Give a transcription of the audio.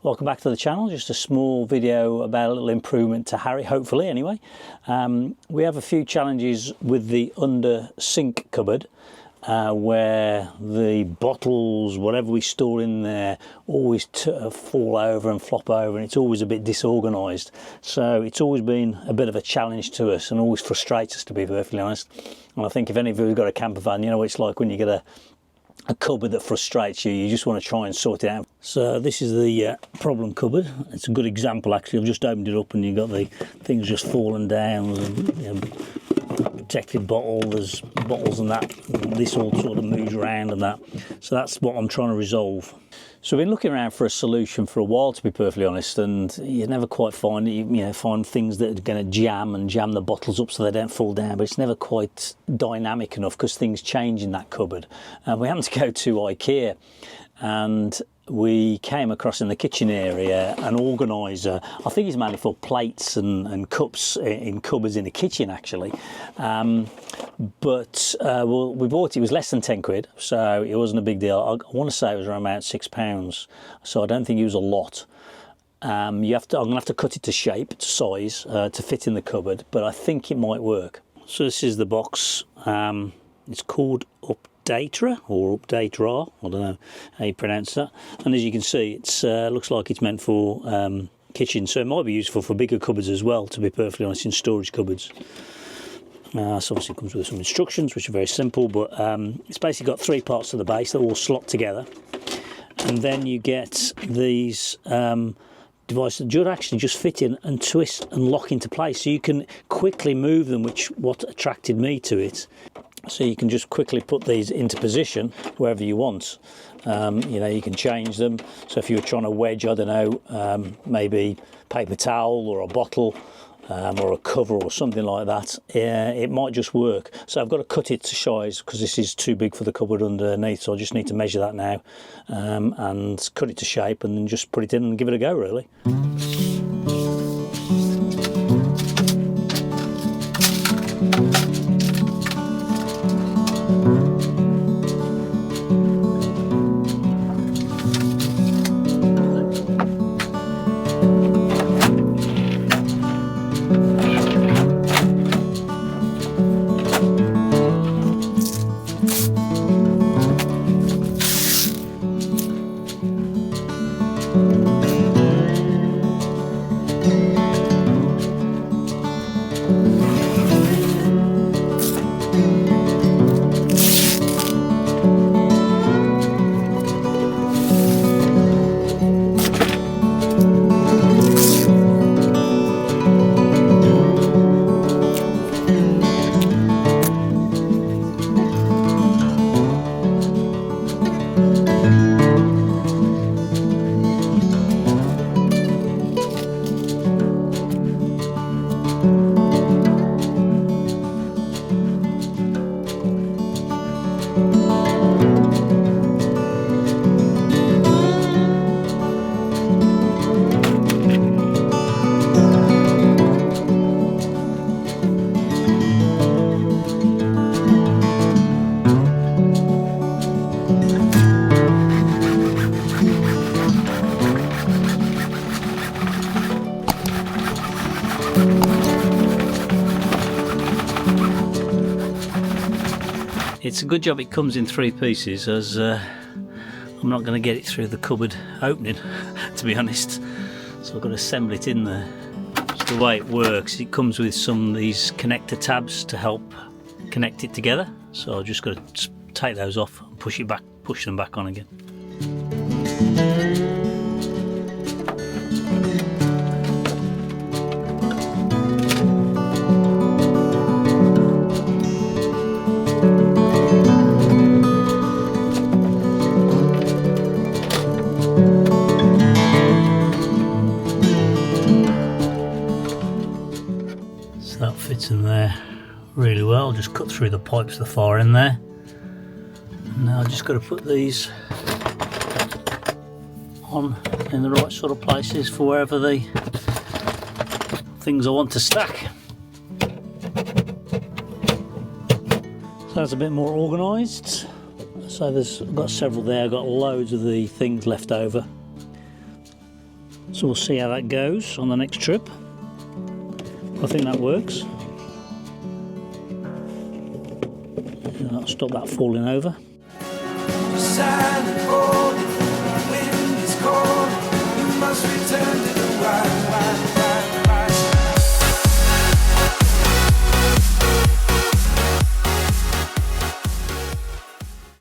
Welcome back to the channel. Just a small video about a little improvement to Harry, hopefully anyway. We have a few challenges with the under sink cupboard where the bottles, whatever we store in there, always fall over and flop over, and it's always a bit disorganised. So it's always been a bit of a challenge to us and always frustrates us, to be perfectly honest. And I think if any of you have got a camper van, you know what it's like when you get a cupboard that frustrates you. You just want to try and sort it out. So this is the problem cupboard. It's a good example actually. I've just opened it up and you've got the things just falling down, and, you know, protected bottle, there's bottles and that, and this all sort of moves around and that. So that's what I'm trying to resolve. So I've been looking around for a solution for a while, to be perfectly honest, and you never quite find it. You find things that are going to jam the bottles up so they don't fall down, but it's never quite dynamic enough because things change in that cupboard. We happened to go to Ikea, and we came across in the kitchen area an organiser. I think it's mainly for plates and cups in cupboards in the kitchen actually. But well, we bought it. It was less than 10 quid, so it wasn't a big deal. I want to say it was around about £6, so I don't think it was a lot. I'm going to have to cut it to shape, to size, to fit in the cupboard, but I think it might work. So this is the box. It's called Updater or Updater, I don't know how you pronounce that. And as you can see, it's looks like it's meant for kitchen, so it might be useful for bigger cupboards as well, to be perfectly honest, in storage cupboards. So obviously it comes with some instructions which are very simple, but it's basically got 3 parts to the base that all slot together, and then you get these devices that should actually just fit in and twist and lock into place, so you can quickly move them, which what attracted me to it. So you can just quickly put these into position wherever you want. You know, you can change them. So if you were trying to wedge, I don't know, maybe paper towel or a bottle or a cover or something like that, it might just work. So I've got to cut it to size because this is too big for the cupboard underneath, so I just need to measure that now and cut it to shape and then just put it in and give it a go, really. It's a good job it comes in 3 pieces, as I'm not going to get it through the cupboard opening, to be honest. So I've got to assemble it in there. So the way it works, it comes with some of these connector tabs to help connect it together. So I've just got to take those off and push them back on again. That fits in there really well. Just cut through the pipes to the far end there. Now I've just got to put these on in the right sort of places for wherever the things I want to stack. So that's a bit more organised. So I've got several there. I've got loads of the things left over. So we'll see how that goes on the next trip. I think that works. I'll stop that falling over. Silent